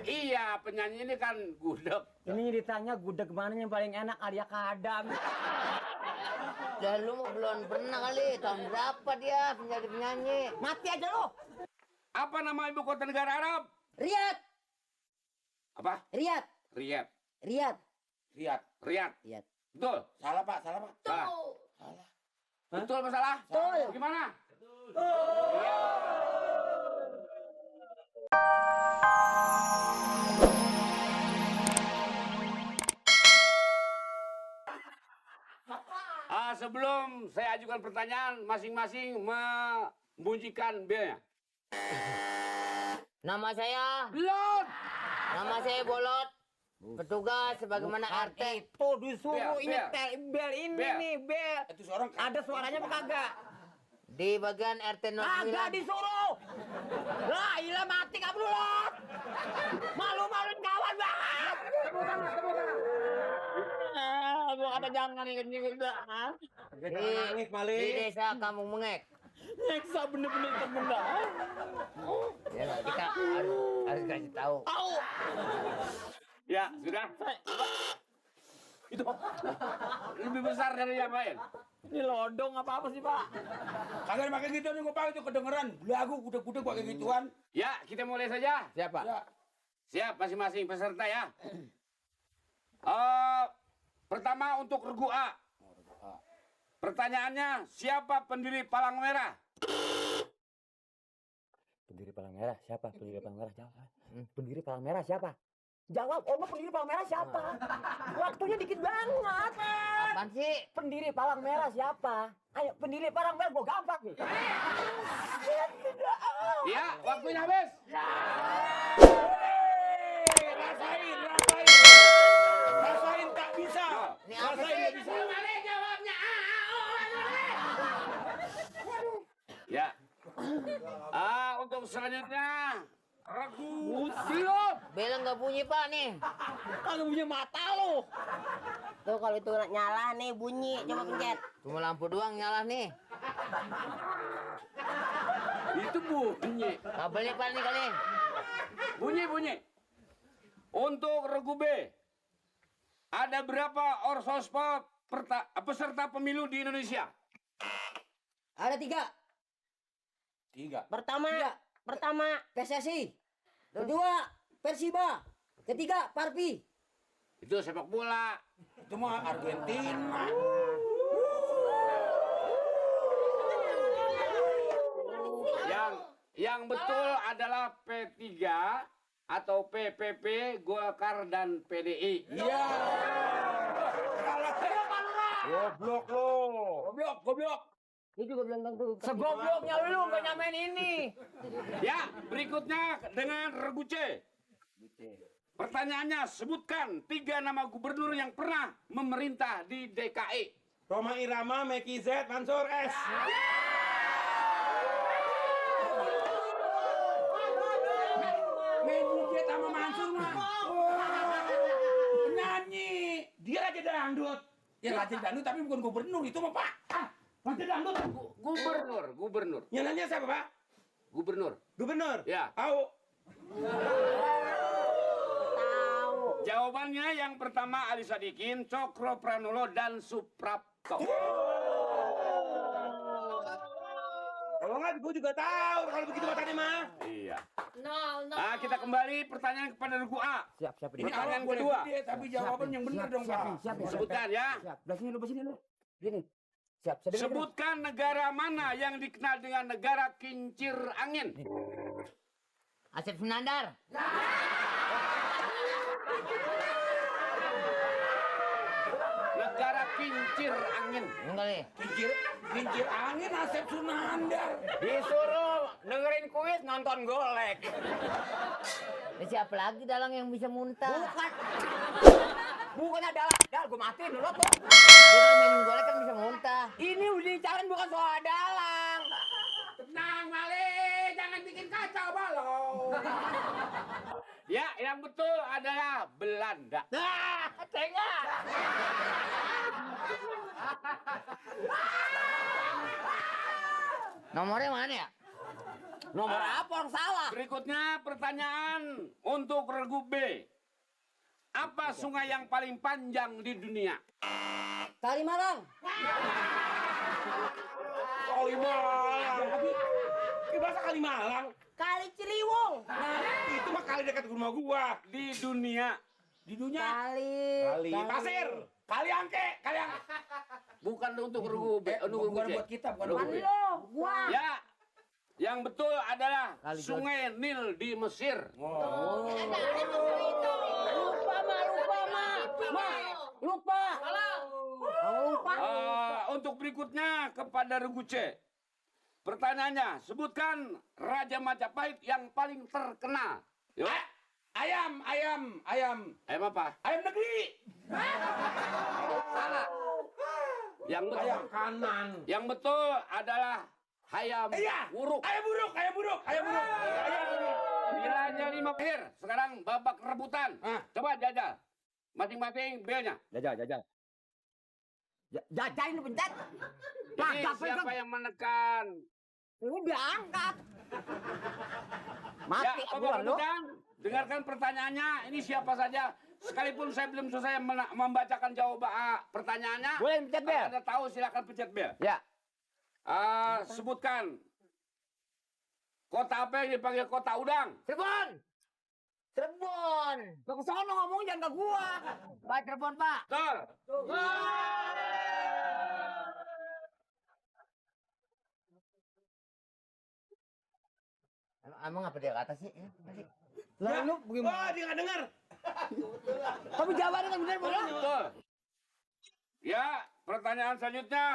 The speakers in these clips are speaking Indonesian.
Iya, penyanyi ini kan gudeg. Ini ditanya gudeg mana yang paling enak, Arya Kadam. Dah lu mah belum pernah kali. Tahun berapa dia menjadi penyanyi? Mati aja lo. Apa nama ibu kota negara Arab? Riyadh. Apa? Riyadh. Riyadh. Riyadh. Riyadh. Riyadh. Riyadh. Betul. Salah Pak, salah Pak. Salah. Salah. Betul apa salah? Betul. Gimana? Sebelum saya ajukan pertanyaan, masing-masing membunyikan belnya. Nama saya. Belum. Nama saya Bolot. Petugas sebagaimana RT. Itu disuruh Bel, ini bel. bel ini Bel. nih bel. Itu seorang Ada suaranya apa kagak? Di bagian RT 09. Kagak disuruh. Lah, ilah mati kamu lo. Malu-maluin kawan banget. Gua kata jangan ikut-ikut dah. Di desa Kampung Mengek. Nyeksa bener-bener temen dah. Ya, kita harus kasih tahu. Tahu. Ya, sudah. Itu lebih besar dari yang lain. Ini lodong apa sih, Pak? kagak pakai gitu nih, gua pakai itu kedengeran. Belagu gudeg-gudeg pakai gituan. Ya, kita mulai saja. Siapa? Ya. Siap masing-masing peserta ya. Pertama untuk regu A. Pertanyaannya, siapa pendiri Palang Merah? Pendiri Palang Merah siapa? Pendiri Palang Merah siapa? Pendiri Palang Merah siapa? Jawab, pendiri Palang Merah siapa? Waktunya dikit banget. Apaan sih? Pendiri Palang Merah siapa? Ayo, pendiri Palang Merah gua gampang nih. Ya, waktunya habis. Rasain, rasain. Rasain tak bisa. Ini apa Rasain sih? tak bisa. Ya. Untuk selanjutnya, regu siop. Bel nggak bunyi Pak nih. Kagak punya mata lo. Tuh kalau itu nyala nih bunyi, coba pencet. Cuma lampu doang nyala nih. Itu bunyi. Kabelnya Pak nih kali. Bunyi. Untuk regu B, ada berapa orsospol peserta pemilu di Indonesia? Ada 3. 3. Pertama PSSI. Kedua Persiba. Ketiga Parpi. Itu sepak bola. Itu mah Argentina. Yang betul adalah P3 atau PPP, Golkar dan PDI. Iya. Goblok lo. Goblok. Ini juga belum tentu. Segobloknya lu gak nyamain ini. Ya, berikutnya dengan regu C. Pertanyaannya, sebutkan 3 nama gubernur yang pernah memerintah di DKI. Roma Irama, Meki Z, Mansur S. Meki Z sama Mansur mah. Penyanyi. Dia raja dangdut. Ya raja dangdut tapi bukan gubernur, itu mah Pak. Raja dangdut. Gubernur. Nyanyinya siapa Pak? Gubernur. Gubernur? Ya. Tahu. Jawabannya yang pertama Ali Sadikin, Cokro Pranolo, dan Suprapto. Kalau nggak, gue juga tahu kalau begitu matanya mah. Iya. No. Nah, kita kembali pertanyaan kepada regu A. Siap. Ini Pertanyaan boleh kedua. gede, tapi jawaban yang benar dong Pak. Siap. Sebutkan ya. Siap. Belah sini lu. Gini. Siap. Sebutkan negara mana yang dikenal dengan negara kincir angin. Asep Sunandar. Negara kincir angin. Enggak nih. Kincir angin Asep Sunandar. Disuruh dengerin kuis nonton golek. Siapa lagi dalang yang bisa muntah? Bukannya Dal, gue matiin dulu tuh. Dia kan main golek kan bisa muntah. Ini udah dicariin bukan soal dalang. Tenang Mali, jangan bikin kacau balo. Ya, yang betul adalah Belanda. Nah, tengah. Nomornya mana ya? Nomor apa orang salah? Berikutnya pertanyaan untuk regu B. Apa sungai yang paling panjang di dunia? Kalimalang. Kalimalang. Bahasa Kalimalang. Kali Ciliwung. Itu mah kali dekat rumah gua. Di dunia. Di dunia. Kali. Pasir. Kali angke. Bukan untuk regu B, untuk regu Bukan C. buat kita, bukan Regu buat B. Lo, gua. Ya, yang betul adalah Sungai Nil di Mesir. Lupa. Lupa. Untuk berikutnya kepada regu C. Pertanyaannya, sebutkan Raja Majapahit yang paling terkenal. Yuk. Ayam. Ayam apa? Ayam negeri. Salah. Yang betul, Ayam kanan. yang betul adalah ayam Iya. wuruk. Ayam buruk. Nilainya 5 akhir. Sekarang babak rebutan. Ah. Coba jajal. Masing-masing belnya. Jajal. Jajain lu pencet. Jadi siapa yang menekan? Udah angkat. Ya, babak rebutan. Dengarkan pertanyaannya. Ini siapa saja. Sekalipun saya belum selesai membacakan jawaban pertanyaannya. Boleh pencet bel. Anda tahu silakan pencet bel. Ya. Sebutkan. Kota apa yang dipanggil kota udang? Cirebon. Lo kesono ngomong jangan ke gua. Pak Cirebon, Pak. Betul. Emang apa dia kata sih? Lah lu gimana? Wah, dia nggak dengar. Tapi jawabannya kan benar, Bang. Betul. Ya, pertanyaan selanjutnya.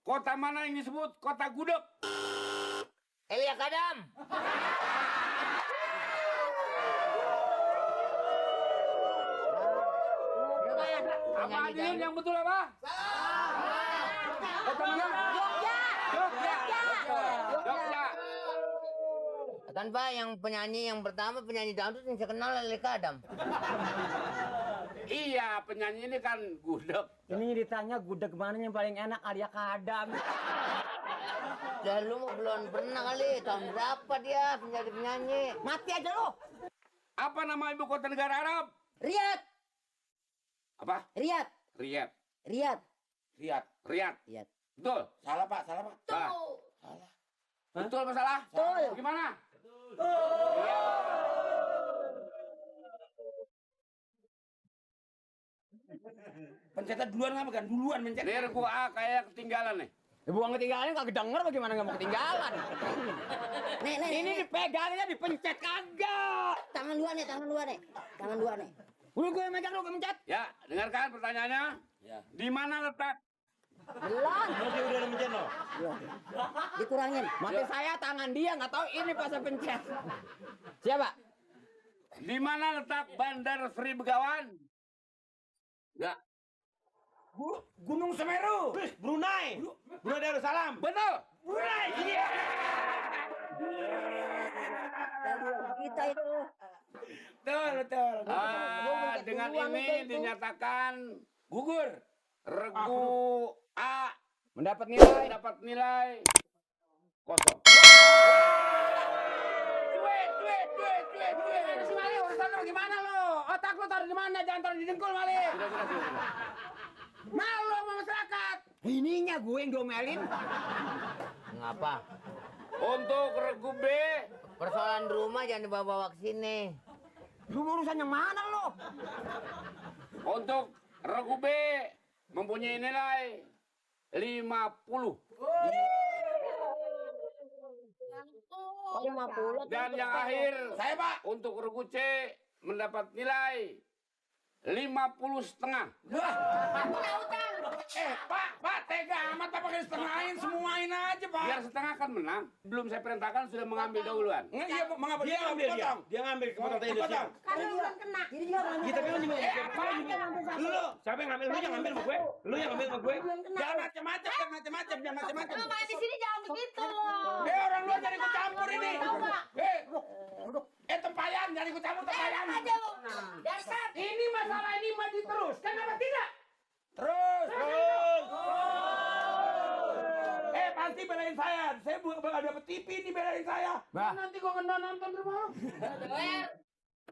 Kota mana yang disebut kota gudeg? Elia Kadam. Apa Adilin yang betul apa? Kota mana? Jogja. Kan Pak, yang penyanyi yang pertama penyanyi dangdut yang saya kenal Elia Kadam. Iya, penyanyi ini kan gudeg. Ini ditanya gudeg mana yang paling enak, Arya Kadam. Dah lu mah belum pernah kali. Tahun berapa dia menjadi penyanyi? Mati aja lo. Apa nama ibu kota negara Arab? Riyad. Apa? Riyad. Riyadh. Riyad. Lihat. Riyadh. Riyad. Betul. Salah, Pak. Nah. Betul masalah? Betul. Gimana? Pencetnya duluan nggak kan? Duluan mencet. Ini regu A kayak ketinggalan nih. Ibu yang ketinggalan nggak kedenger bagaimana nggak mau ketinggalan. Nih. Ini dipegangnya dipencet kagak. Tangan dua nih. Tangan dua nih. Lu gue yang megang lu gue mencet. Ya, dengarkan pertanyaannya. Ya. Di mana letak? Belum. Dia udah mencet loh. Dikurangin. Mati saya tangan dia nggak tahu ini pas saya pencet. Siapa? Di mana letak Bandar Sri Begawan? Ya, Gunung Semeru. Brunei. Brunei Darussalam. betul. Brunei. Iya. Kita itu. Betul. Dengan ini dinyatakan Gugur. regu A Mendapat nilai. dapat nilai kosong. Si Mali urusan lu gimana lo? Otak lu taruh di mana? Jangan taruh di dengkul Mali. Malu sama masyarakat. Ininya gue yang domelin. Ngapa? Untuk regu B, Persoalan di rumah jangan dibawa-bawa ke sini. Lu urusan yang mana lo? untuk regu B mempunyai nilai 50. Oh, 50. Dan yang akhir Saya, Pak. untuk regu C mendapat nilai 50,5. Pak, tega amat apa pakai setengahin semuain aja, Pak. Biar setengah kan menang. Belum saya perintahkan sudah mengambil dahuluan. Nggak, iya, mengapa dia ngambil dia? Dia ngambil kepotong tadi dia. Karena belum kena. Jadi dia belum Kita bilang juga. Lu, siapa yang ngambil? Lu yang ngambil sama gue. Lu yang ngambil sama gue. Jangan macam-macam, jangan macam-macam. Mama di sini jangan begitu loh. Orang lu jangan ikut campur ini. Tahu nggak? Tempayan, jangan ikut campur tempayan. Aja lu. Dasar. Ini masalah ini maju terus. Kenapa tidak? Terus. pasti belain saya. Saya bakal dapet TV ini belain saya. Bah. Nanti gua nonton rumah.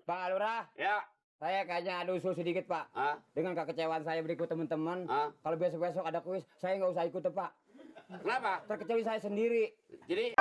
Pak Lurah, Ya. saya kayaknya ada usul sedikit, Pak. Ah, Dengan kekecewaan saya berikut teman-teman, ah. kalau besok-besok ada kuis, saya nggak usah ikut, Pak. Kenapa? Terkecuali saya sendiri. Jadi